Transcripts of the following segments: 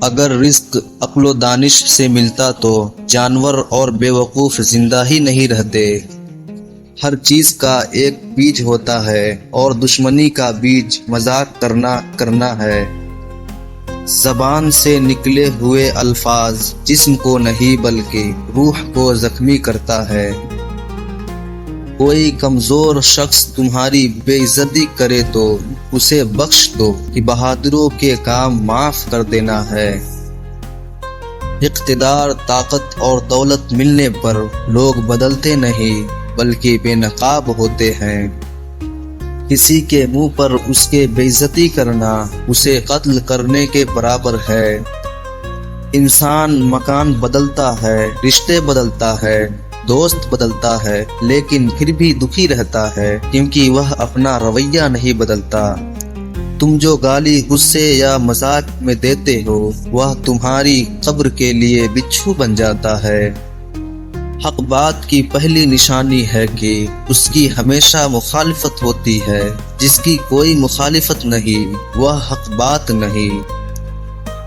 اگر رزق عقل و دانش سے ملتا تو جانور اور بیوقوف زندہ ہی نہیں رہتے۔ ہر چیز کا ایک بیج ہوتا ہے اور دشمنی کا بیج مذاق کرنا ہے۔ زبان سے نکلے ہوئے الفاظ جسم کو نہیں بلکہ روح کو زخمی کرتا ہے۔ کوئی کمزور شخص تمہاری بے عزتی کرے تو اسے بخش دو کہ بہادروں کے کام معاف کر دینا ہے۔ اقتدار، طاقت اور دولت ملنے پر لوگ بدلتے نہیں بلکہ بے نقاب ہوتے ہیں۔ کسی کے منہ پر اس کے بے عزتی کرنا اسے قتل کرنے کے برابر ہے۔ انسان مکان بدلتا ہے، رشتے بدلتا ہے، دوست بدلتا ہے، لیکن پھر بھی دکھی رہتا ہے کیونکہ وہ اپنا رویہ نہیں بدلتا۔ تم جو گالی غصے یا مذاق میں دیتے ہو وہ تمہاری قبر کے لیے بچھو بن جاتا ہے۔ حق بات کی پہلی نشانی ہے کہ اس کی ہمیشہ مخالفت ہوتی ہے۔ جس کی کوئی مخالفت نہیں وہ حق بات نہیں۔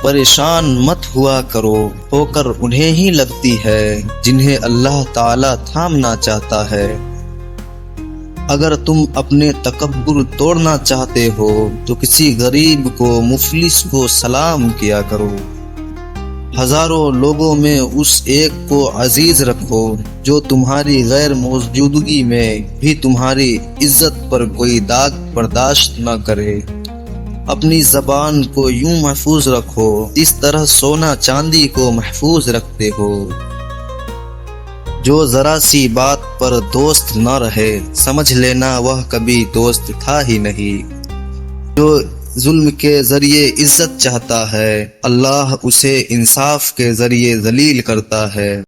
پریشان مت ہوا کرو، ہو کر انہیں ہی لگتی ہے جنہیں اللہ تعالی تھامنا چاہتا ہے۔ اگر تم اپنے تکبر توڑنا چاہتے ہو تو کسی غریب کو، مفلس کو سلام کیا کرو۔ ہزاروں لوگوں میں اس ایک کو عزیز رکھو جو تمہاری غیر موجودگی میں بھی تمہاری عزت پر کوئی داغ برداشت نہ کرے۔ اپنی زبان کو یوں محفوظ رکھو جس طرح سونا چاندی کو محفوظ رکھتے ہو۔ جو ذرا سی بات پر دوست نہ رہے سمجھ لینا وہ کبھی دوست تھا ہی نہیں۔ جو ظلم کے ذریعے عزت چاہتا ہے اللہ اسے انصاف کے ذریعے ذلیل کرتا ہے۔